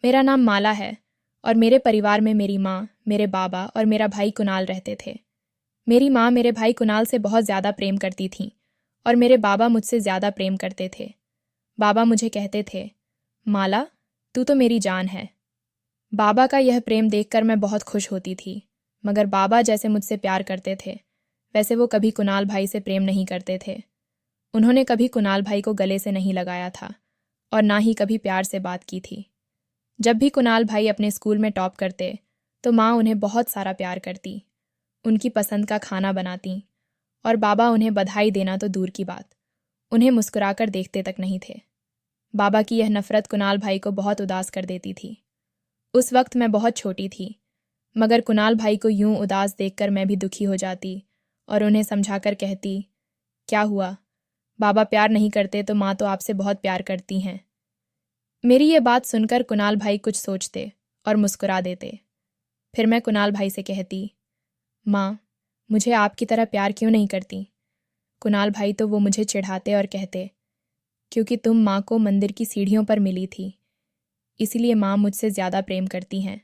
मेरा नाम माला है और मेरे परिवार में मेरी माँ, मेरे बाबा और मेरा भाई कुणाल रहते थे। मेरी माँ मेरे भाई कुणाल से बहुत ज़्यादा प्रेम करती थीं और मेरे बाबा मुझसे ज़्यादा प्रेम करते थे। बाबा मुझे कहते थे, माला, तू तो मेरी जान है। बाबा का यह प्रेम देखकर मैं बहुत खुश होती थी, मगर बाबा जैसे मुझसे प्यार करते थे, वैसे वो कभी कुणाल भाई से प्रेम नहीं करते थे। उन्होंने कभी कुणाल भाई को गले से नहीं लगाया था और ना ही कभी प्यार से बात की थी। जब भी कुणाल भाई अपने स्कूल में टॉप करते, तो माँ उन्हें बहुत सारा प्यार करती, उनकी पसंद का खाना बनाती और बाबा उन्हें बधाई देना तो दूर की बात, उन्हें मुस्कुराकर देखते तक नहीं थे। बाबा की यह नफ़रत कुणाल भाई को बहुत उदास कर देती थी। उस वक्त मैं बहुत छोटी थी, मगर कुणाल भाई को यूं उदास देखकर मैं भी दुखी हो जाती और उन्हें समझाकर कहती, क्या हुआ, बाबा प्यार नहीं करते तो माँ तो आपसे बहुत प्यार करती हैं। मेरी ये बात सुनकर कुणाल भाई कुछ सोचते और मुस्कुरा देते। फिर मैं कुणाल भाई से कहती, माँ, मुझे आपकी तरह प्यार क्यों नहीं करती? कुणाल भाई तो वो मुझे चिढ़ाते और कहते, क्योंकि तुम माँ को मंदिर की सीढ़ियों पर मिली थी, इसलिए माँ मुझसे ज़्यादा प्रेम करती हैं।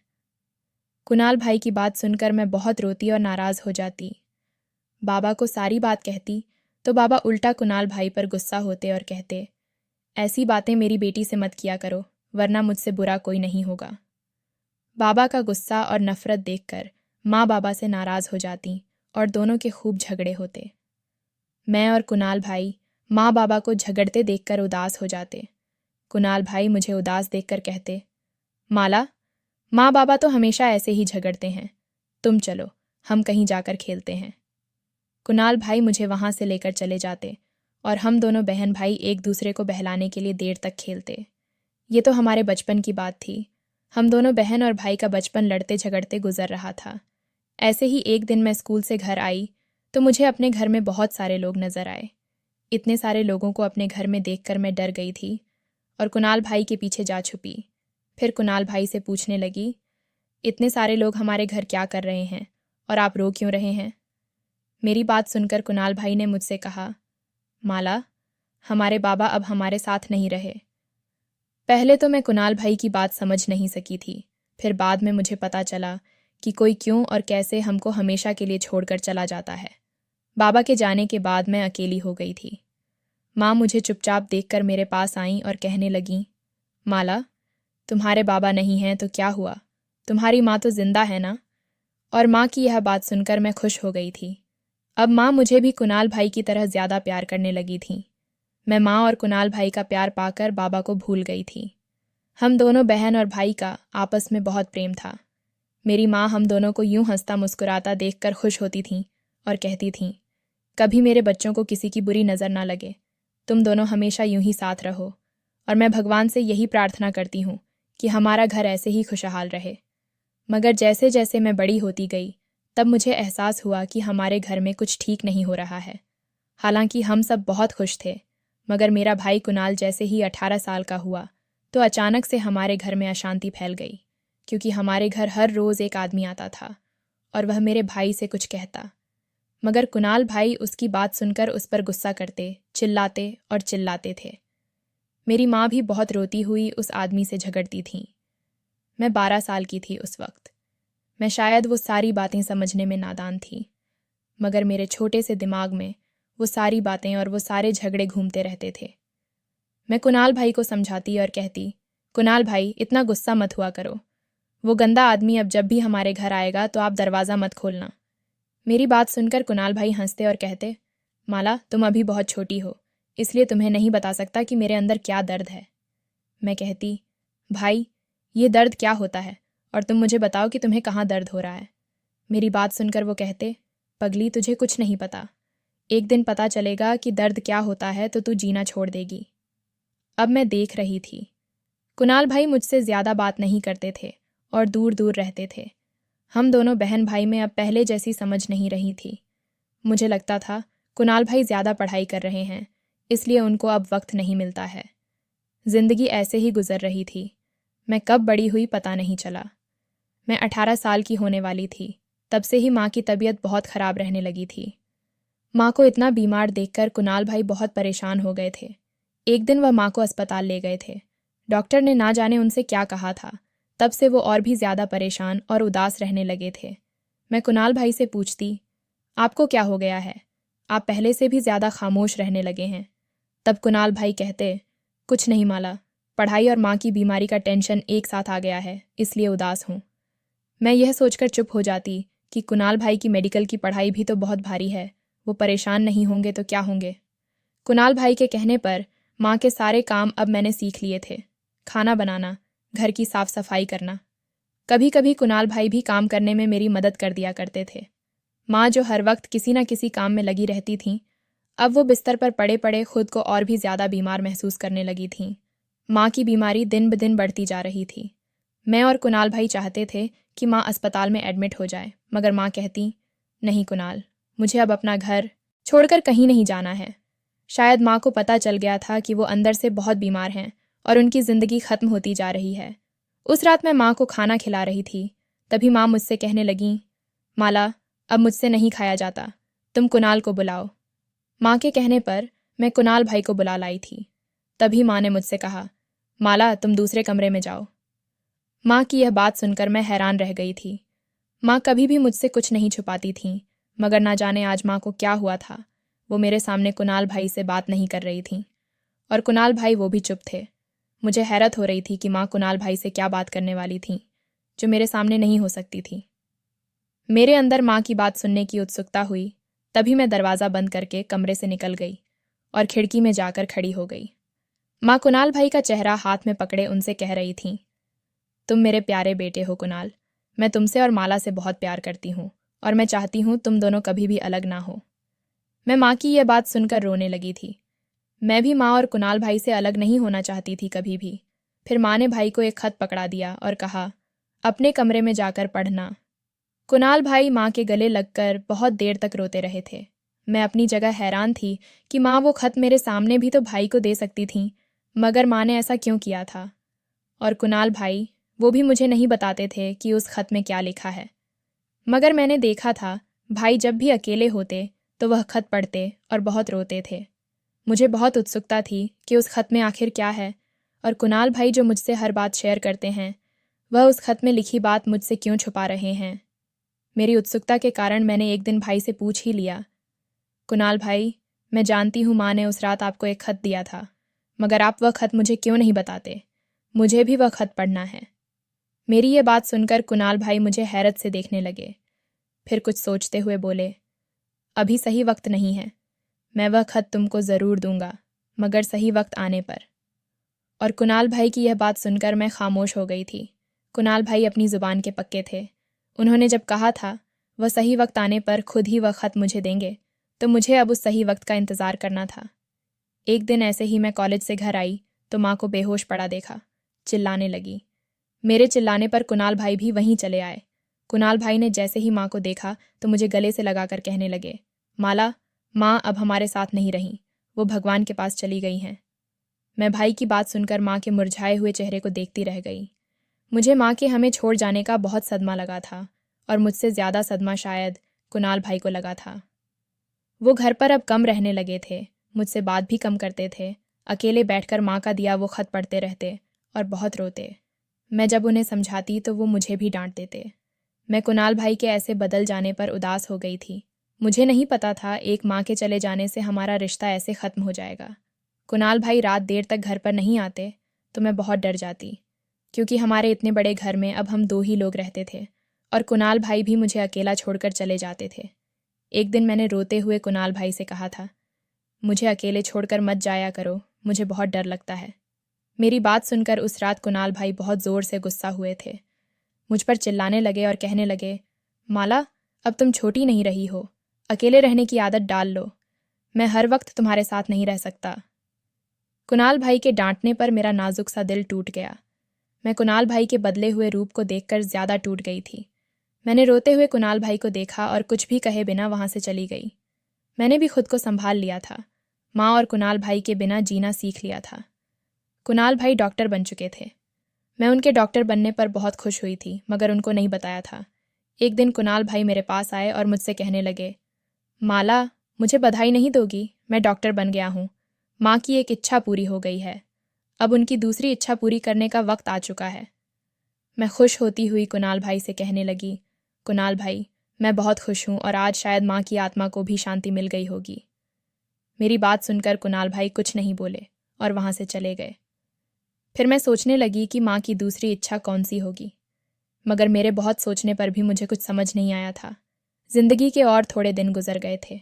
कुणाल भाई की बात सुनकर मैं बहुत रोती और नाराज़ हो जाती। बाबा को सारी बात कहती तो बाबा उल्टा कुणाल भाई पर गुस्सा होते और कहते, ऐसी बातें मेरी बेटी से मत किया करो, वरना मुझसे बुरा कोई नहीं होगा। बाबा का गुस्सा और नफ़रत देखकर माँ बाबा से नाराज़ हो जाती और दोनों के खूब झगड़े होते। मैं और कुणाल भाई माँ बाबा को झगड़ते देखकर उदास हो जाते। कुणाल भाई मुझे उदास देखकर कहते, माला, माँ बाबा तो हमेशा ऐसे ही झगड़ते हैं, तुम चलो, हम कहीं जाकर खेलते हैं। कुणाल भाई मुझे वहाँ से लेकर चले जाते और हम दोनों बहन भाई एक दूसरे को बहलाने के लिए देर तक खेलते। ये तो हमारे बचपन की बात थी। हम दोनों बहन और भाई का बचपन लड़ते झगड़ते गुजर रहा था। ऐसे ही एक दिन मैं स्कूल से घर आई तो मुझे अपने घर में बहुत सारे लोग नजर आए। इतने सारे लोगों को अपने घर में देखकर मैं डर गई थी और कुणाल भाई के पीछे जा छुपी। फिर कुणाल भाई से पूछने लगी, इतने सारे लोग हमारे घर क्या कर रहे हैं और आप रो क्यों रहे हैं? मेरी बात सुनकर कुणाल भाई ने मुझसे कहा, माला, हमारे बाबा अब हमारे साथ नहीं रहे। पहले तो मैं कुणाल भाई की बात समझ नहीं सकी थी, फिर बाद में मुझे पता चला कि कोई क्यों और कैसे हमको हमेशा के लिए छोड़कर चला जाता है। बाबा के जाने के बाद मैं अकेली हो गई थी। माँ मुझे चुपचाप देखकर मेरे पास आईं और कहने लगीं, माला, तुम्हारे बाबा नहीं हैं तो क्या हुआ, तुम्हारी माँ तो जिंदा है ना? और माँ की यह बात सुनकर मैं खुश हो गई थी। अब माँ मुझे भी कुणाल भाई की तरह ज़्यादा प्यार करने लगी थी। मैं माँ और कुणाल भाई का प्यार पाकर बाबा को भूल गई थी। हम दोनों बहन और भाई का आपस में बहुत प्रेम था। मेरी माँ हम दोनों को यूं हंसता मुस्कुराता देखकर खुश होती थीं और कहती थीं, कभी मेरे बच्चों को किसी की बुरी नज़र ना लगे, तुम दोनों हमेशा यूं ही साथ रहो। और मैं भगवान से यही प्रार्थना करती हूँ कि हमारा घर ऐसे ही खुशहाल रहे। मगर जैसे जैसे मैं बड़ी होती गई, तब मुझे एहसास हुआ कि हमारे घर में कुछ ठीक नहीं हो रहा है। हालांकि हम सब बहुत खुश थे, मगर मेरा भाई कुणाल जैसे ही 18 साल का हुआ तो अचानक से हमारे घर में अशांति फैल गई, क्योंकि हमारे घर हर रोज़ एक आदमी आता था और वह मेरे भाई से कुछ कहता, मगर कुणाल भाई उसकी बात सुनकर उस पर गुस्सा करते, चिल्लाते और चिल्लाते थे। मेरी माँ भी बहुत रोती हुई उस आदमी से झगड़ती थी। मैं 12 साल की थी उस वक्त। मैं शायद वो सारी बातें समझने में नादान थी, मगर मेरे छोटे से दिमाग में वो सारी बातें और वो सारे झगड़े घूमते रहते थे। मैं कुणाल भाई को समझाती और कहती, कुणाल भाई, इतना गुस्सा मत हुआ करो। वो गंदा आदमी अब जब भी हमारे घर आएगा तो आप दरवाज़ा मत खोलना। मेरी बात सुनकर कुणाल भाई हंसते और कहते, माला, तुम अभी बहुत छोटी हो, इसलिए तुम्हें नहीं बता सकता कि मेरे अंदर क्या दर्द है। मैं कहती, भाई, ये दर्द क्या होता है और तुम मुझे बताओ कि तुम्हें कहाँ दर्द हो रहा है। मेरी बात सुनकर वो कहते, पगली, तुझे कुछ नहीं पता। एक दिन पता चलेगा कि दर्द क्या होता है तो तू जीना छोड़ देगी। अब मैं देख रही थी। कुणाल भाई मुझसे ज़्यादा बात नहीं करते थे और दूर दूर रहते थे। हम दोनों बहन भाई में अब पहले जैसी समझ नहीं रही थी। मुझे लगता था कुणाल भाई ज़्यादा पढ़ाई कर रहे हैं, इसलिए उनको अब वक्त नहीं मिलता है। जिंदगी ऐसे ही गुजर रही थी। मैं कब बड़ी हुई पता नहीं चला। मैं 18 साल की होने वाली थी, तब से ही माँ की तबीयत बहुत ख़राब रहने लगी थी। माँ को इतना बीमार देखकर कुणाल भाई बहुत परेशान हो गए थे। एक दिन वह माँ को अस्पताल ले गए थे। डॉक्टर ने ना जाने उनसे क्या कहा था, तब से वो और भी ज़्यादा परेशान और उदास रहने लगे थे। मैं कुणाल भाई से पूछती, आपको क्या हो गया है? आप पहले से भी ज़्यादा खामोश रहने लगे हैं। तब कुणाल भाई कहते, कुछ नहीं माला, पढ़ाई और माँ की बीमारी का टेंशन एक साथ आ गया है, इसलिए उदास हूँ। मैं यह सोचकर चुप हो जाती कि कुणाल भाई की मेडिकल की पढ़ाई भी तो बहुत भारी है, वो परेशान नहीं होंगे तो क्या होंगे। कुणाल भाई के कहने पर माँ के सारे काम अब मैंने सीख लिए थे। खाना बनाना, घर की साफ सफाई करना। कभी कभी कुणाल भाई भी काम करने में मेरी मदद कर दिया करते थे। माँ जो हर वक्त किसी न किसी काम में लगी रहती थीं, अब वो बिस्तर पर पड़े पड़े खुद को और भी ज़्यादा बीमार महसूस करने लगी थीं। माँ की बीमारी दिन ब दिन बढ़ती जा रही थी। मैं और कुणाल भाई चाहते थे कि माँ अस्पताल में एडमिट हो जाए, मगर माँ कहती, नहीं कुणाल, मुझे अब अपना घर छोड़कर कहीं नहीं जाना है। शायद माँ को पता चल गया था कि वो अंदर से बहुत बीमार हैं और उनकी ज़िंदगी ख़त्म होती जा रही है। उस रात मैं माँ को खाना खिला रही थी, तभी माँ मुझसे कहने लगीं, माला, अब मुझसे नहीं खाया जाता, तुम कुणाल को बुलाओ। माँ के कहने पर मैं कुणाल भाई को बुला लाई थी। तभी माँ ने मुझसे कहा, माला, तुम दूसरे कमरे में जाओ। माँ की यह बात सुनकर मैं हैरान रह गई थी। माँ कभी भी मुझसे कुछ नहीं छुपाती थीं, मगर ना जाने आज माँ को क्या हुआ था। वो मेरे सामने कुणाल भाई से बात नहीं कर रही थीं, और कुणाल भाई वो भी चुप थे। मुझे हैरत हो रही थी कि माँ कुणाल भाई से क्या बात करने वाली थीं, जो मेरे सामने नहीं हो सकती थी। मेरे अंदर माँ की बात सुनने की उत्सुकता हुई, तभी मैं दरवाज़ा बंद करके कमरे से निकल गई और खिड़की में जाकर खड़ी हो गई। माँ कुणाल भाई का चेहरा हाथ में पकड़े उनसे कह रही थीं, तुम मेरे प्यारे बेटे हो कुणाल, मैं तुमसे और माला से बहुत प्यार करती हूँ और मैं चाहती हूँ तुम दोनों कभी भी अलग ना हो। मैं माँ की यह बात सुनकर रोने लगी थी। मैं भी माँ और कुणाल भाई से अलग नहीं होना चाहती थी कभी भी। फिर माँ ने भाई को एक खत पकड़ा दिया और कहा, अपने कमरे में जाकर पढ़ना। कुणाल भाई माँ के गले लगकर बहुत देर तक रोते रहे थे। मैं अपनी जगह हैरान थी कि माँ वो खत मेरे सामने भी तो भाई को दे सकती थीं, मगर माँ ने ऐसा क्यों किया था। और कुणाल भाई, वो भी मुझे नहीं बताते थे कि उस खत में क्या लिखा है। मगर मैंने देखा था, भाई जब भी अकेले होते तो वह खत पढ़ते और बहुत रोते थे। मुझे बहुत उत्सुकता थी कि उस खत में आखिर क्या है, और कुणाल भाई जो मुझसे हर बात शेयर करते हैं, वह उस खत में लिखी बात मुझसे क्यों छुपा रहे हैं। मेरी उत्सुकता के कारण मैंने एक दिन भाई से पूछ ही लिया, कुणाल भाई, मैं जानती हूँ माँ ने उस रात आपको एक खत दिया था, मगर आप वह खत मुझे क्यों नहीं बताते? मुझे भी वह खत पढ़ना है। मेरी ये बात सुनकर कुणाल भाई मुझे हैरत से देखने लगे। फिर कुछ सोचते हुए बोले, अभी सही वक्त नहीं है, मैं वह खत तुमको ज़रूर दूंगा, मगर सही वक्त आने पर। और कुणाल भाई की यह बात सुनकर मैं खामोश हो गई थी। कुणाल भाई अपनी ज़ुबान के पक्के थे। उन्होंने जब कहा था वह सही वक्त आने पर खुद ही वह खत मुझे देंगे, तो मुझे अब उस सही वक्त का इंतज़ार करना था। एक दिन ऐसे ही मैं कॉलेज से घर आई तो माँ को बेहोश पड़ा देखा। चिल्लाने लगी। मेरे चिल्लाने पर कुणाल भाई भी वहीं चले आए। कुणाल भाई ने जैसे ही माँ को देखा तो मुझे गले से लगाकर कहने लगे, माला, माँ अब हमारे साथ नहीं रहीं, वो भगवान के पास चली गई हैं। मैं भाई की बात सुनकर माँ के मुरझाए हुए चेहरे को देखती रह गई। मुझे माँ के हमें छोड़ जाने का बहुत सदमा लगा था, और मुझसे ज़्यादा सदमा शायद कुणाल भाई को लगा था। वो घर पर अब कम रहने लगे थे, मुझसे बात भी कम करते थे, अकेले बैठकर माँ का दिया वो खत पढ़ते रहते और बहुत रोते। मैं जब उन्हें समझाती तो वो मुझे भी डांट देते। मैं कुणाल भाई के ऐसे बदल जाने पर उदास हो गई थी। मुझे नहीं पता था एक माँ के चले जाने से हमारा रिश्ता ऐसे ख़त्म हो जाएगा। कुणाल भाई रात देर तक घर पर नहीं आते तो मैं बहुत डर जाती, क्योंकि हमारे इतने बड़े घर में अब हम 2 ही लोग रहते थे, और कुणाल भाई भी मुझे अकेला छोड़कर चले जाते थे। एक दिन मैंने रोते हुए कुणाल भाई से कहा था, मुझे अकेले छोड़कर मत जाया करो, मुझे बहुत डर लगता है। मेरी बात सुनकर उस रात कुणाल भाई बहुत ज़ोर से गुस्सा हुए थे। मुझ पर चिल्लाने लगे और कहने लगे, माला, अब तुम छोटी नहीं रही हो, अकेले रहने की आदत डाल लो, मैं हर वक्त तुम्हारे साथ नहीं रह सकता। कुणाल भाई के डांटने पर मेरा नाजुक सा दिल टूट गया। मैं कुणाल भाई के बदले हुए रूप को देखकर ज़्यादा टूट गई थी। मैंने रोते हुए कुणाल भाई को देखा और कुछ भी कहे बिना वहाँ से चली गई। मैंने भी खुद को संभाल लिया था। माँ और कुणाल भाई के बिना जीना सीख लिया था। कुणाल भाई डॉक्टर बन चुके थे। मैं उनके डॉक्टर बनने पर बहुत खुश हुई थी, मगर उनको नहीं बताया था। एक दिन कुणाल भाई मेरे पास आए और मुझसे कहने लगे, माला, मुझे बधाई नहीं दोगी, मैं डॉक्टर बन गया हूँ। माँ की एक इच्छा पूरी हो गई है, अब उनकी दूसरी इच्छा पूरी करने का वक्त आ चुका है। मैं खुश होती हुई कुणाल भाई से कहने लगी, कुणाल भाई, मैं बहुत खुश हूँ और आज शायद माँ की आत्मा को भी शांति मिल गई होगी। मेरी बात सुनकर कुणाल भाई कुछ नहीं बोले और वहाँ से चले गए। फिर मैं सोचने लगी कि माँ की दूसरी इच्छा कौन सी होगी, मगर मेरे बहुत सोचने पर भी मुझे कुछ समझ नहीं आया था। जिंदगी के और थोड़े दिन गुजर गए थे।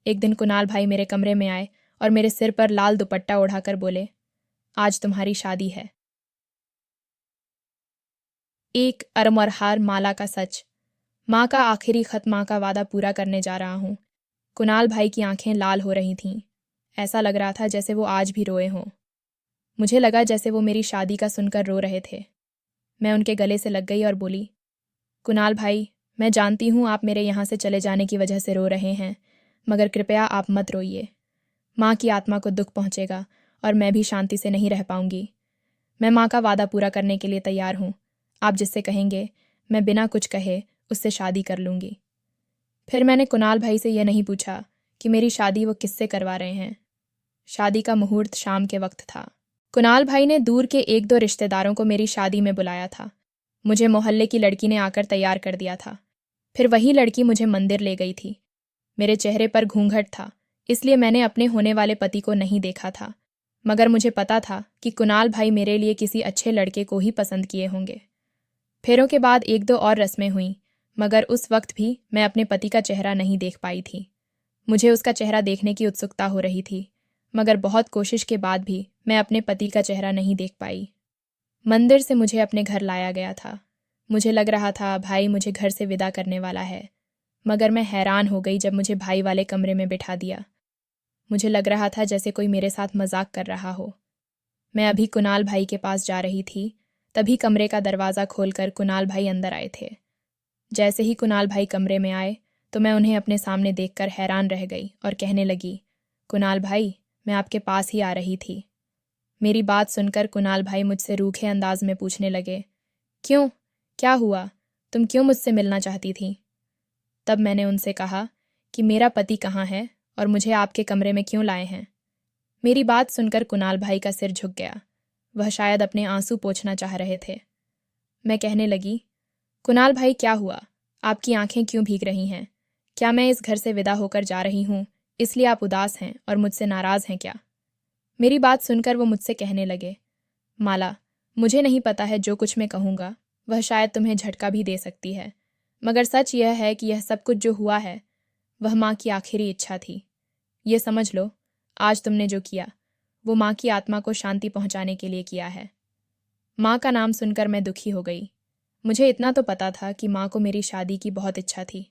एक दिन कुणाल भाई मेरे कमरे में आए और मेरे सिर पर लाल दुपट्टा उड़ाकर बोले, आज तुम्हारी शादी है। एक अरमरहार माला का सच। माँ का आखिरी खत, माँ का वादा पूरा करने जा रहा हूँ। कुणाल भाई की आंखें लाल हो रही थीं। ऐसा लग रहा था जैसे वो आज भी रोए हों। मुझे लगा जैसे वो मेरी शादी का सुनकर रो रहे थे। मैं उनके गले से लग गई और बोली, कुणाल भाई, मैं जानती हूँ आप मेरे यहाँ से चले जाने की वजह से रो रहे हैं, मगर कृपया आप मत रोइए। माँ की आत्मा को दुख पहुँचेगा और मैं भी शांति से नहीं रह पाऊंगी। मैं माँ का वादा पूरा करने के लिए तैयार हूँ। आप जिससे कहेंगे, मैं बिना कुछ कहे उससे शादी कर लूँगी। फिर मैंने कुणाल भाई से यह नहीं पूछा कि मेरी शादी वो किससे करवा रहे हैं। शादी का मुहूर्त शाम के वक्त था। कुणाल भाई ने दूर के एक दो रिश्तेदारों को मेरी शादी में बुलाया था। मुझे मोहल्ले की लड़की ने आकर तैयार कर दिया था। फिर वही लड़की मुझे मंदिर ले गई थी। मेरे चेहरे पर घूंघट था, इसलिए मैंने अपने होने वाले पति को नहीं देखा था, मगर मुझे पता था कि कुणाल भाई मेरे लिए किसी अच्छे लड़के को ही पसंद किए होंगे। फेरों के बाद एक दो और रस्में हुईं, मगर उस वक्त भी मैं अपने पति का चेहरा नहीं देख पाई थी। मुझे उसका चेहरा देखने की उत्सुकता हो रही थी, मगर बहुत कोशिश के बाद भी मैं अपने पति का चेहरा नहीं देख पाई। मंदिर से मुझे अपने घर लाया गया था। मुझे लग रहा था भाई मुझे घर से विदा करने वाला है, मगर मैं हैरान हो गई जब मुझे भाई वाले कमरे में बिठा दिया। मुझे लग रहा था जैसे कोई मेरे साथ मजाक कर रहा हो। मैं अभी कुणाल भाई के पास जा रही थी, तभी कमरे का दरवाज़ा खोलकर कुणाल भाई अंदर आए थे। जैसे ही कुणाल भाई कमरे में आए तो मैं उन्हें अपने सामने देखकर हैरान रह गई और कहने लगी, कुणाल भाई, मैं आपके पास ही आ रही थी। मेरी बात सुनकर कुणाल भाई मुझसे रूखे अंदाज में पूछने लगे, क्यों, क्या हुआ, तुम क्यों मुझसे मिलना चाहती थी? तब मैंने उनसे कहा कि मेरा पति कहाँ है और मुझे आपके कमरे में क्यों लाए हैं। मेरी बात सुनकर कुणाल भाई का सिर झुक गया। वह शायद अपने आंसू पोंछना चाह रहे थे। मैं कहने लगी, कुणाल भाई, क्या हुआ, आपकी आंखें क्यों भीग रही हैं? क्या मैं इस घर से विदा होकर जा रही हूँ इसलिए आप उदास हैं और मुझसे नाराज़ हैं क्या? मेरी बात सुनकर वो मुझसे कहने लगे, माला, मुझे नहीं पता है जो कुछ मैं कहूँगा वह शायद तुम्हें झटका भी दे सकती है, मगर सच यह है कि यह सब कुछ जो हुआ है वह माँ की आखिरी इच्छा थी। ये समझ लो, आज तुमने जो किया वो माँ की आत्मा को शांति पहुँचाने के लिए किया है। माँ का नाम सुनकर मैं दुखी हो गई। मुझे इतना तो पता था कि माँ को मेरी शादी की बहुत इच्छा थी।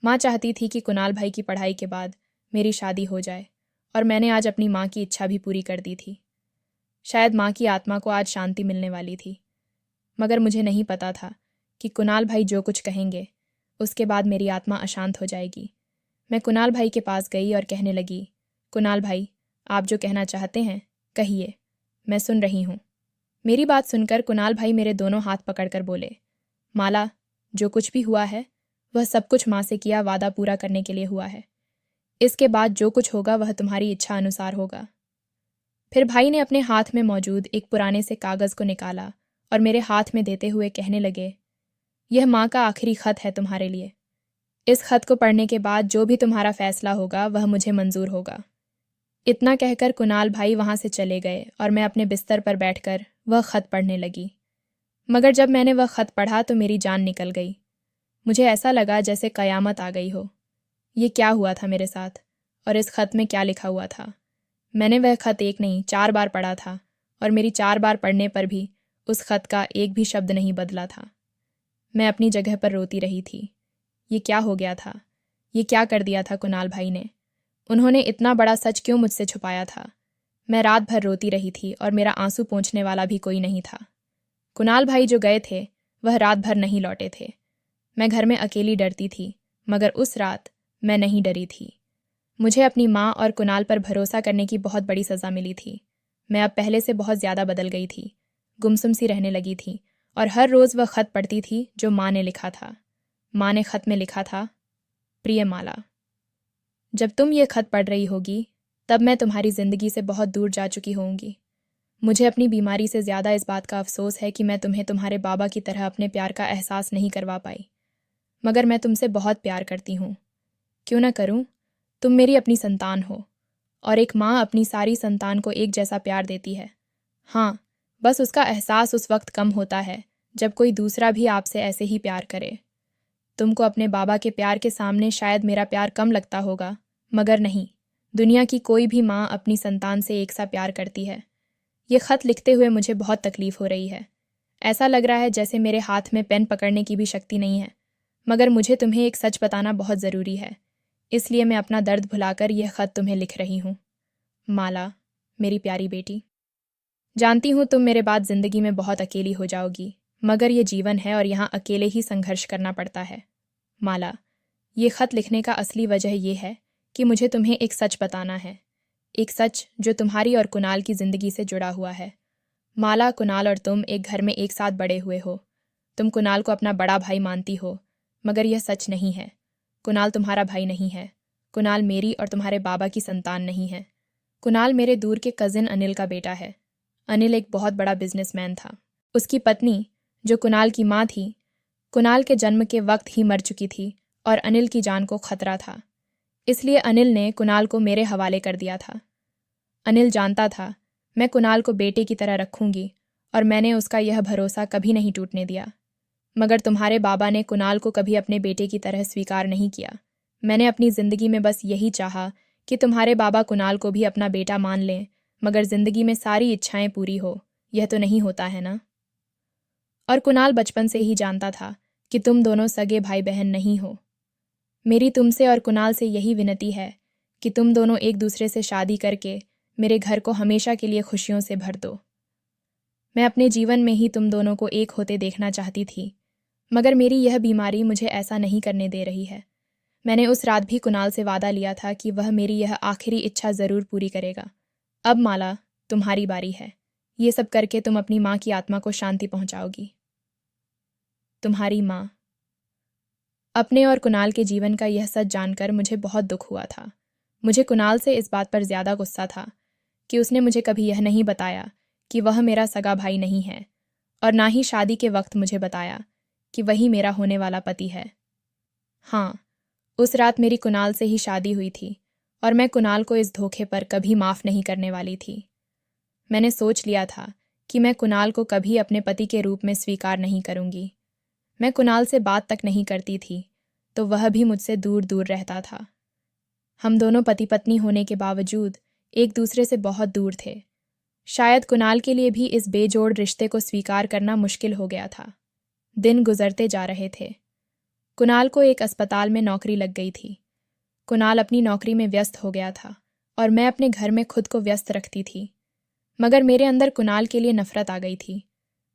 माँ चाहती थी कि कुणाल भाई की पढ़ाई के बाद मेरी शादी हो जाए, और मैंने आज अपनी माँ की इच्छा भी पूरी कर दी थी। शायद माँ की आत्मा को आज शांति मिलने वाली थी, मगर मुझे नहीं पता था कि कुणाल भाई जो कुछ कहेंगे उसके बाद मेरी आत्मा अशांत हो जाएगी। मैं कुणाल भाई के पास गई और कहने लगी, कुणाल भाई, आप जो कहना चाहते हैं कहिए, मैं सुन रही हूँ। मेरी बात सुनकर कुणाल भाई मेरे दोनों हाथ पकड़कर बोले, माला, जो कुछ भी हुआ है वह सब कुछ माँ से किया वादा पूरा करने के लिए हुआ है। इसके बाद जो कुछ होगा वह तुम्हारी इच्छा अनुसार होगा। फिर भाई ने अपने हाथ में मौजूद एक पुराने से कागज़ को निकाला और मेरे हाथ में देते हुए कहने लगे, यह माँ का आखिरी खत है तुम्हारे लिए। इस खत को पढ़ने के बाद जो भी तुम्हारा फैसला होगा वह मुझे मंजूर होगा। इतना कहकर कुणाल भाई वहाँ से चले गए और मैं अपने बिस्तर पर बैठकर वह खत पढ़ने लगी। मगर जब मैंने वह खत पढ़ा तो मेरी जान निकल गई। मुझे ऐसा लगा जैसे कयामत आ गई हो। ये क्या हुआ था मेरे साथ, और इस खत में क्या लिखा हुआ था? मैंने वह खत एक नहीं 4 बार पढ़ा था, और मेरी 4 बार पढ़ने पर भी उस खत का एक भी शब्द नहीं बदला था। मैं अपनी जगह पर रोती रही थी। ये क्या हो गया था? ये क्या कर दिया था कुणाल भाई ने? उन्होंने इतना बड़ा सच क्यों मुझसे छुपाया था? मैं रात भर रोती रही थी और मेरा आंसू पोंछने वाला भी कोई नहीं था। कुणाल भाई जो गए थे वह रात भर नहीं लौटे थे। मैं घर में अकेली डरती थी, मगर उस रात मैं नहीं डरी थी। मुझे अपनी माँ और कुणाल पर भरोसा करने की बहुत बड़ी सज़ा मिली थी। मैं अब पहले से बहुत ज़्यादा बदल गई थी, गुमसुम सी रहने लगी थी, और हर रोज़ वह खत पढ़ती थी जो माँ ने लिखा था। माँ ने खत में लिखा था, प्रिय माला, जब तुम ये खत पढ़ रही होगी तब मैं तुम्हारी ज़िंदगी से बहुत दूर जा चुकी होंगी। मुझे अपनी बीमारी से ज़्यादा इस बात का अफसोस है कि मैं तुम्हें तुम्हारे बाबा की तरह अपने प्यार का एहसास नहीं करवा पाई। मगर मैं तुमसे बहुत प्यार करती हूँ। क्यों ना करूँ? तुम मेरी अपनी संतान हो, और एक माँ अपनी सारी संतान को एक जैसा प्यार देती है। हाँ, बस उसका एहसास उस वक्त कम होता है जब कोई दूसरा भी आपसे ऐसे ही प्यार करे। तुमको अपने बाबा के प्यार के सामने शायद मेरा प्यार कम लगता होगा, मगर नहीं, दुनिया की कोई भी माँ अपनी संतान से एक सा प्यार करती है। ये खत लिखते हुए मुझे बहुत तकलीफ हो रही है। ऐसा लग रहा है जैसे मेरे हाथ में पेन पकड़ने की भी शक्ति नहीं है। मगर मुझे तुम्हें एक सच बताना बहुत ज़रूरी है, इसलिए मैं अपना दर्द भुलाकर यह खत तुम्हें लिख रही हूँ। माला, मेरी प्यारी बेटी, जानती हूँ तुम मेरे बाद ज़िंदगी में बहुत अकेली हो जाओगी, मगर ये जीवन है और यहाँ अकेले ही संघर्ष करना पड़ता है। माला, ये खत लिखने का असली वजह यह है कि मुझे तुम्हें एक सच बताना है, एक सच जो तुम्हारी और कुणाल की ज़िंदगी से जुड़ा हुआ है। माला, कुणाल और तुम एक घर में एक साथ बड़े हुए हो। तुम कुणाल को अपना बड़ा भाई मानती हो, मगर यह सच नहीं है। कुणाल तुम्हारा भाई नहीं है। कुणाल मेरी और तुम्हारे बाबा की संतान नहीं है। कुणाल मेरे दूर के कज़िन अनिल का बेटा है। अनिल एक बहुत बड़ा बिजनेसमैन था। उसकी पत्नी, जो कुणाल की माँ थी, कुणाल के जन्म के वक्त ही मर चुकी थी और अनिल की जान को खतरा था। इसलिए अनिल ने कुणाल को मेरे हवाले कर दिया था। अनिल जानता था मैं कुणाल को बेटे की तरह रखूंगी, और मैंने उसका यह भरोसा कभी नहीं टूटने दिया। मगर तुम्हारे बाबा ने कुणाल को कभी अपने बेटे की तरह स्वीकार नहीं किया। मैंने अपनी ज़िंदगी में बस यही चाहा कि तुम्हारे बाबा कुणाल को भी अपना बेटा मान लें, मगर ज़िंदगी में सारी इच्छाएं पूरी हो, यह तो नहीं होता है ना। और कुणाल बचपन से ही जानता था कि तुम दोनों सगे भाई बहन नहीं हो। मेरी तुमसे और कुणाल से यही विनती है कि तुम दोनों एक दूसरे से शादी करके मेरे घर को हमेशा के लिए खुशियों से भर दो। मैं अपने जीवन में ही तुम दोनों को एक होते देखना चाहती थी, मगर मेरी यह बीमारी मुझे ऐसा नहीं करने दे रही है। मैंने उस रात भी कुणाल से वादा लिया था कि वह मेरी यह आखिरी इच्छा ज़रूर पूरी करेगा। अब माला, तुम्हारी बारी है। ये सब करके तुम अपनी माँ की आत्मा को शांति पहुँचाओगी। तुम्हारी माँ। अपने और कुणाल के जीवन का यह सच जानकर मुझे बहुत दुख हुआ था। मुझे कुणाल से इस बात पर ज़्यादा गुस्सा था कि उसने मुझे कभी यह नहीं बताया कि वह मेरा सगा भाई नहीं है, और ना ही शादी के वक्त मुझे बताया कि वही मेरा होने वाला पति है। हाँ, उस रात मेरी कुणाल से ही शादी हुई थी, और मैं कुणाल को इस धोखे पर कभी माफ़ नहीं करने वाली थी। मैंने सोच लिया था कि मैं कुणाल को कभी अपने पति के रूप में स्वीकार नहीं करूँगी। मैं कुणाल से बात तक नहीं करती थी, तो वह भी मुझसे दूर दूर रहता था। हम दोनों पति पत्नी होने के बावजूद एक दूसरे से बहुत दूर थे। शायद कुणाल के लिए भी इस बेजोड़ रिश्ते को स्वीकार करना मुश्किल हो गया था। दिन गुजरते जा रहे थे। कुणाल को एक अस्पताल में नौकरी लग गई थी। कुणाल अपनी नौकरी में व्यस्त हो गया था, और मैं अपने घर में खुद को व्यस्त रखती थी। मगर मेरे अंदर कुणाल के लिए नफरत आ गई थी।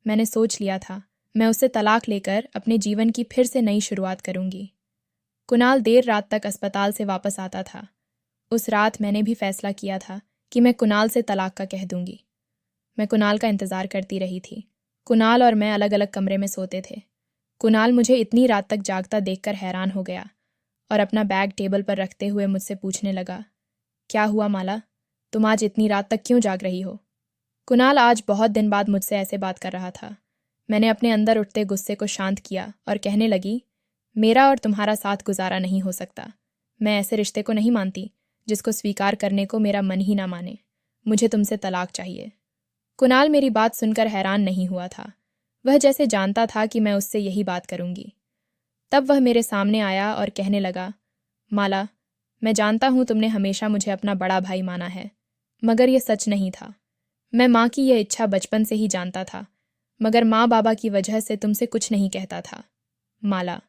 मैंने सोच लिया था मैं उससे तलाक लेकर अपने जीवन की फिर से नई शुरुआत करूंगी। कुणाल देर रात तक अस्पताल से वापस आता था। उस रात मैंने भी फैसला किया था कि मैं कुणाल से तलाक का कह दूंगी। मैं कुणाल का इंतज़ार करती रही थी। कुणाल और मैं अलग अलग कमरे में सोते थे। कुणाल मुझे इतनी रात तक जागता देखकर हैरान हो गया और अपना बैग टेबल पर रखते हुए मुझसे पूछने लगा, क्या हुआ माला, तुम आज इतनी रात तक क्यों जाग रही हो? कुणाल आज बहुत दिन बाद मुझसे ऐसे बात कर रहा था। मैंने अपने अंदर उठते गुस्से को शांत किया और कहने लगी, मेरा और तुम्हारा साथ गुजारा नहीं हो सकता। मैं ऐसे रिश्ते को नहीं मानती जिसको स्वीकार करने को मेरा मन ही ना माने। मुझे तुमसे तलाक चाहिए। कुणाल मेरी बात सुनकर हैरान नहीं हुआ था। वह जैसे जानता था कि मैं उससे यही बात करूंगी। तब वह मेरे सामने आया और कहने लगा, माला, मैं जानता हूँ तुमने हमेशा मुझे अपना बड़ा भाई माना है, मगर यह सच नहीं था। मैं माँ की यह इच्छा बचपन से ही जानता था, मगर माँ बाबा की वजह से तुमसे कुछ नहीं कहता था। माला,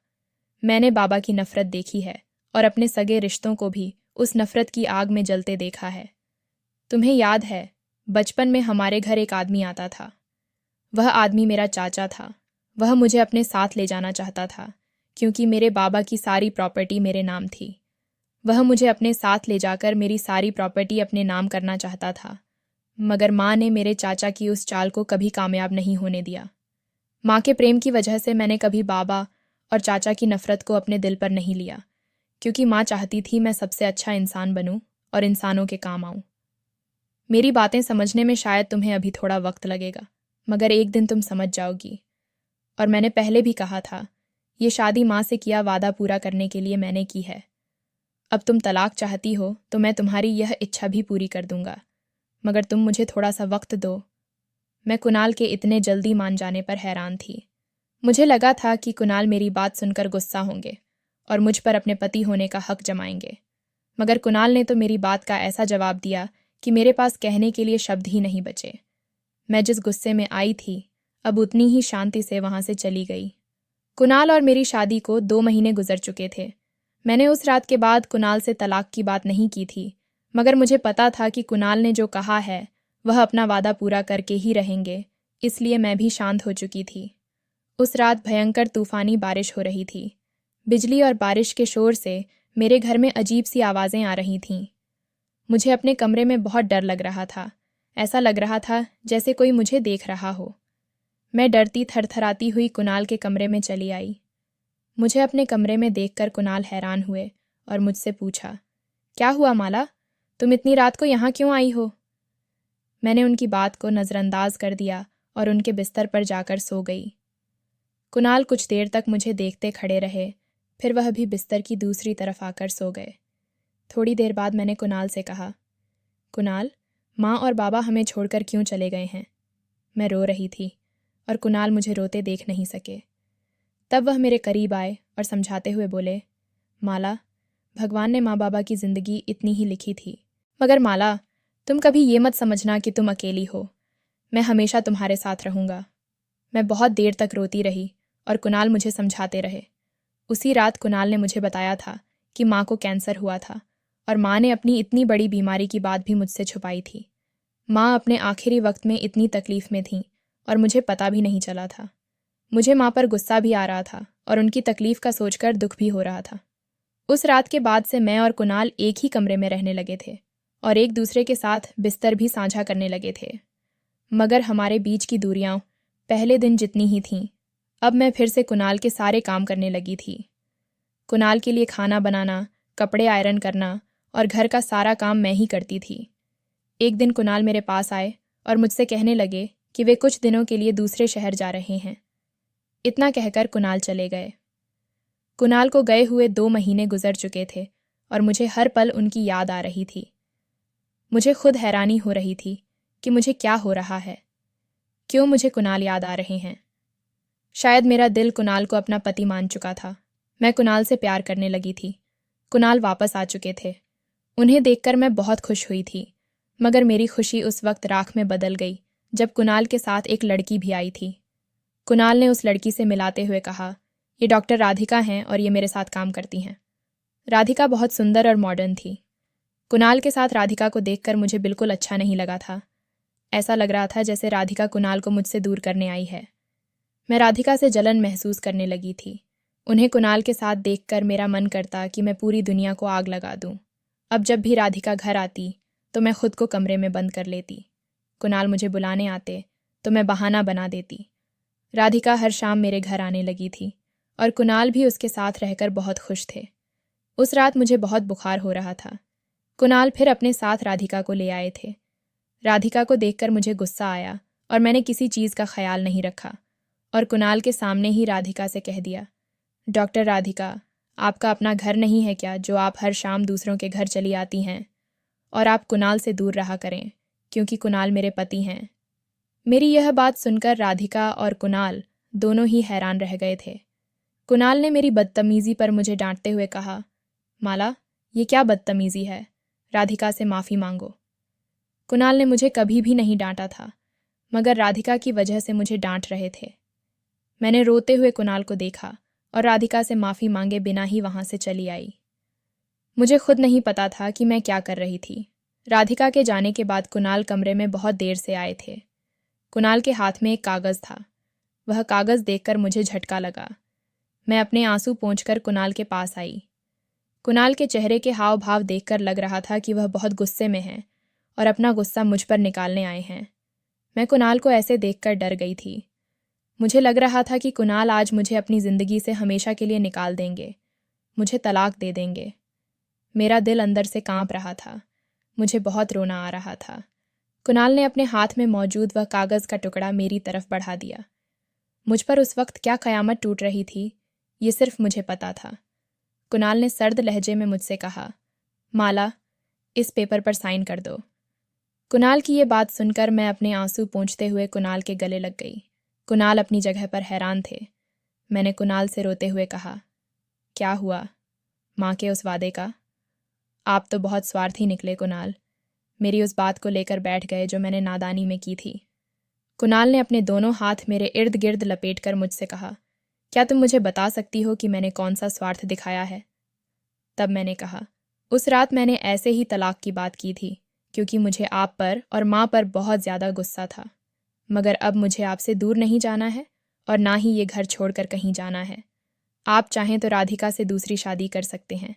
मैंने बाबा की नफ़रत देखी है और अपने सगे रिश्तों को भी उस नफ़रत की आग में जलते देखा है। तुम्हें याद है, बचपन में हमारे घर एक आदमी आता था। वह आदमी मेरा चाचा था। वह मुझे अपने साथ ले जाना चाहता था, क्योंकि मेरे बाबा की सारी प्रॉपर्टी मेरे नाम थी। वह मुझे अपने साथ ले जाकर मेरी सारी प्रॉपर्टी अपने नाम करना चाहता था, मगर माँ ने मेरे चाचा की उस चाल को कभी कामयाब नहीं होने दिया। माँ के प्रेम की वजह से मैंने कभी बाबा और चाचा की नफ़रत को अपने दिल पर नहीं लिया, क्योंकि माँ चाहती थी मैं सबसे अच्छा इंसान बनूं और इंसानों के काम आऊं। मेरी बातें समझने में शायद तुम्हें अभी थोड़ा वक्त लगेगा, मगर एक दिन तुम समझ जाओगी। और मैंने पहले भी कहा था, ये शादी माँ से किया वादा पूरा करने के लिए मैंने की है। अब तुम तलाक चाहती हो तो मैं तुम्हारी यह इच्छा भी पूरी कर दूंगा, मगर तुम मुझे थोड़ा सा वक्त दो। मैं कुणाल के इतने जल्दी मान जाने पर हैरान थी। मुझे लगा था कि कुणाल मेरी बात सुनकर गुस्सा होंगे और मुझ पर अपने पति होने का हक जमाएंगे, मगर कुणाल ने तो मेरी बात का ऐसा जवाब दिया कि मेरे पास कहने के लिए शब्द ही नहीं बचे। मैं जिस गुस्से में आई थी, अब उतनी ही शांति से वहां से चली गई। कुणाल और मेरी शादी को 2 महीने गुजर चुके थे। मैंने उस रात के बाद कुणाल से तलाक की बात नहीं की थी, मगर मुझे पता था कि कुणाल ने जो कहा है वह अपना वादा पूरा करके ही रहेंगे, इसलिए मैं भी शांत हो चुकी थी। उस रात भयंकर तूफानी बारिश हो रही थी। बिजली और बारिश के शोर से मेरे घर में अजीब सी आवाज़ें आ रही थीं। मुझे अपने कमरे में बहुत डर लग रहा था। ऐसा लग रहा था जैसे कोई मुझे देख रहा हो। मैं डरती थरथराती हुई कुणाल के कमरे में चली आई। मुझे अपने कमरे में देखकर कुणाल हैरान हुए और मुझसे पूछा, क्या हुआ माला, तुम इतनी रात को यहाँ क्यों आई हो? मैंने उनकी बात को नज़रअंदाज कर दिया और उनके बिस्तर पर जाकर सो गई। कुणाल कुछ देर तक मुझे देखते खड़े रहे, फिर वह भी बिस्तर की दूसरी तरफ आकर सो गए। थोड़ी देर बाद मैंने कुणाल से कहा, कुणाल, माँ और बाबा हमें छोड़कर क्यों चले गए हैं? मैं रो रही थी और कुणाल मुझे रोते देख नहीं सके। तब वह मेरे करीब आए और समझाते हुए बोले, माला, भगवान ने माँ बाबा की ज़िंदगी इतनी ही लिखी थी, मगर माला, तुम कभी ये मत समझना कि तुम अकेली हो। मैं हमेशा तुम्हारे साथ रहूँगा। मैं बहुत देर तक रोती रही और कुणाल मुझे समझाते रहे। उसी रात कुणाल ने मुझे बताया था कि माँ को कैंसर हुआ था और माँ ने अपनी इतनी बड़ी बीमारी की बात भी मुझसे छुपाई थी। माँ अपने आखिरी वक्त में इतनी तकलीफ़ में थीं और मुझे पता भी नहीं चला था। मुझे माँ पर गुस्सा भी आ रहा था और उनकी तकलीफ़ का सोचकर दुख भी हो रहा था। उस रात के बाद से मैं और कुणाल एक ही कमरे में रहने लगे थे और एक दूसरे के साथ बिस्तर भी साझा करने लगे थे, मगर हमारे बीच की दूरियां पहले दिन जितनी ही थीं। अब मैं फिर से कुणाल के सारे काम करने लगी थी। कुणाल के लिए खाना बनाना, कपड़े आयरन करना और घर का सारा काम मैं ही करती थी। एक दिन कुणाल मेरे पास आए और मुझसे कहने लगे कि वे कुछ दिनों के लिए दूसरे शहर जा रहे हैं। इतना कहकर कुणाल चले गए। कुणाल को गए हुए 2 महीने गुजर चुके थे और मुझे हर पल उनकी याद आ रही थी। मुझे खुद हैरानी हो रही थी कि मुझे क्या हो रहा है, क्यों मुझे कुणाल याद आ रहे हैं। शायद मेरा दिल कुणाल को अपना पति मान चुका था। मैं कुणाल से प्यार करने लगी थी। कुणाल वापस आ चुके थे। उन्हें देखकर मैं बहुत खुश हुई थी, मगर मेरी खुशी उस वक्त राख में बदल गई जब कुणाल के साथ एक लड़की भी आई थी। कुणाल ने उस लड़की से मिलाते हुए कहा, ये डॉक्टर राधिका हैं और ये मेरे साथ काम करती हैं। राधिका बहुत सुंदर और मॉडर्न थी। कुणाल के साथ राधिका को देखकर मुझे बिल्कुल अच्छा नहीं लगा था। ऐसा लग रहा था जैसे राधिका कुणाल को मुझसे दूर करने आई है। मैं राधिका से जलन महसूस करने लगी थी। उन्हें कुणाल के साथ देखकर मेरा मन करता कि मैं पूरी दुनिया को आग लगा दूं। अब जब भी राधिका घर आती तो मैं खुद को कमरे में बंद कर लेती। कुणाल मुझे बुलाने आते तो मैं बहाना बना देती। राधिका हर शाम मेरे घर आने लगी थी और कुणाल भी उसके साथ रहकर बहुत खुश थे। उस रात मुझे बहुत बुखार हो रहा था। कुणाल फिर अपने साथ राधिका को ले आए थे। राधिका को देखकर मुझे गुस्सा आया और मैंने किसी चीज़ का ख्याल नहीं रखा और कुणाल के सामने ही राधिका से कह दिया, डॉक्टर राधिका, आपका अपना घर नहीं है क्या जो आप हर शाम दूसरों के घर चली आती हैं? और आप कुणाल से दूर रहा करें क्योंकि कुणाल मेरे पति हैं। मेरी यह बात सुनकर राधिका और कुणाल दोनों ही हैरान रह गए थे। कुणाल ने मेरी बदतमीज़ी पर मुझे डांटते हुए कहा, माला, ये क्या बदतमीज़ी है? राधिका से माफ़ी मांगो। कुणाल ने मुझे कभी भी नहीं डांटा था, मगर राधिका की वजह से मुझे डांट रहे थे। मैंने रोते हुए कुणाल को देखा और राधिका से माफ़ी मांगे बिना ही वहाँ से चली आई। मुझे खुद नहीं पता था कि मैं क्या कर रही थी। राधिका के जाने के बाद कुणाल कमरे में बहुत देर से आए थे। कुणाल के हाथ में एक कागज़ था। वह कागज़ देखकर मुझे झटका लगा। मैं अपने आंसू पोंछकर कुणाल के पास आई। कुणाल के चेहरे के हाव भाव देखकर लग रहा था कि वह बहुत गुस्से में हैं और अपना गुस्सा मुझ पर निकालने आए हैं। मैं कुणाल को ऐसे देखकर डर गई थी। मुझे लग रहा था कि कुणाल आज मुझे अपनी ज़िंदगी से हमेशा के लिए निकाल देंगे, मुझे तलाक दे देंगे। मेरा दिल अंदर से कांप रहा था। मुझे बहुत रोना आ रहा था। कुणाल ने अपने हाथ में मौजूद वह कागज़ का टुकड़ा मेरी तरफ बढ़ा दिया। मुझ पर उस वक्त क्या क़यामत टूट रही थी, ये सिर्फ मुझे पता था। कुणाल ने सर्द लहजे में मुझसे कहा, माला, इस पेपर पर साइन कर दो। कुणाल की ये बात सुनकर मैं अपने आंसू पोंछते हुए कुणाल के गले लग गई। कुणाल अपनी जगह पर हैरान थे। मैंने कुणाल से रोते हुए कहा, क्या हुआ? माँ के उस वादे का? आप तो बहुत स्वार्थी निकले कुणाल। मेरी उस बात को लेकर बैठ गए जो मैंने नादानी में की थी। कुणाल ने अपने दोनों हाथ मेरे इर्द गिर्द लपेटकर मुझसे कहा, क्या तुम मुझे बता सकती हो कि मैंने कौन सा स्वार्थ दिखाया है? तब मैंने कहा, उस रात मैंने ऐसे ही तलाक की बात की थी, क्योंकि मुझे आप पर और माँ पर बहुत ज़्यादा गुस्सा था। मगर अब मुझे आपसे दूर नहीं जाना है और ना ही ये घर छोड़कर कहीं जाना है। आप चाहें तो राधिका से दूसरी शादी कर सकते हैं,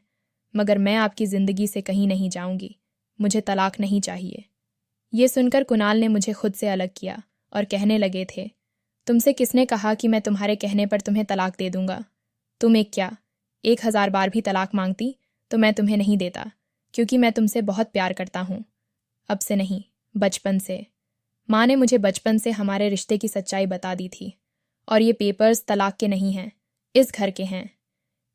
मगर मैं आपकी ज़िंदगी से कहीं नहीं जाऊंगी। मुझे तलाक नहीं चाहिए। ये सुनकर कुणाल ने मुझे खुद से अलग किया और कहने लगे थे, तुमसे किसने कहा कि मैं तुम्हारे कहने पर तुम्हें तलाक दे दूंगा? तुम एक क्या 1000 बार भी तलाक मांगती तो मैं तुम्हें नहीं देता, क्योंकि मैं तुमसे बहुत प्यार करता हूँ। अब से नहीं, बचपन से। माँ ने मुझे बचपन से हमारे रिश्ते की सच्चाई बता दी थी। और ये पेपर्स तलाक के नहीं हैं, इस घर के हैं।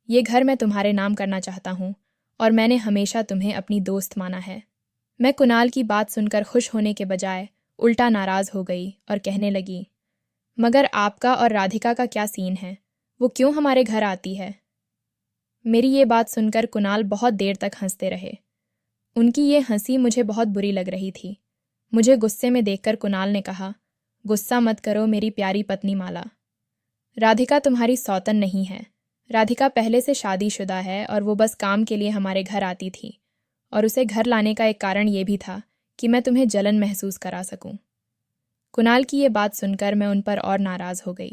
ये घर मैं तुम्हारे नाम करना चाहता हूँ और मैंने हमेशा तुम्हें अपनी दोस्त माना है। मैं कुणाल की बात सुनकर खुश होने के बजाय उल्टा नाराज़ हो गई और कहने लगी, मगर आपका और राधिका का क्या सीन है? वो क्यों हमारे घर आती है? मेरी ये बात सुनकर कुणाल बहुत देर तक हंसते रहे। उनकी ये हंसी मुझे बहुत बुरी लग रही थी। मुझे गुस्से में देखकर कुणाल ने कहा, गुस्सा मत करो मेरी प्यारी पत्नी माला। राधिका तुम्हारी सौतन नहीं है। राधिका पहले से शादीशुदा है और वो बस काम के लिए हमारे घर आती थी। और उसे घर लाने का एक कारण ये भी था कि मैं तुम्हें जलन महसूस करा सकूं। कुणाल की ये बात सुनकर मैं उन पर और नाराज़ हो गई।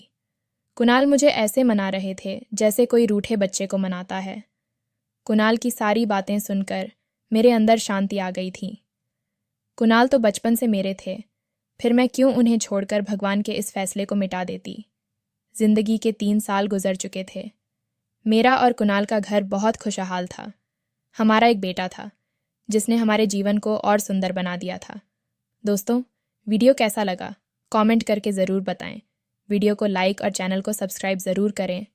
कुणाल मुझे ऐसे मना रहे थे जैसे कोई रूठे बच्चे को मनाता है। कुणाल की सारी बातें सुनकर मेरे अंदर शांति आ गई थी। कुणाल तो बचपन से मेरे थे, फिर मैं क्यों उन्हें छोड़कर भगवान के इस फैसले को मिटा देती। जिंदगी के 3 साल गुजर चुके थे। मेरा और कुणाल का घर बहुत खुशहाल था। हमारा एक बेटा था जिसने हमारे जीवन को और सुंदर बना दिया था। दोस्तों, वीडियो कैसा लगा कमेंट करके ज़रूर बताएं। वीडियो को लाइक और चैनल को सब्सक्राइब ज़रूर करें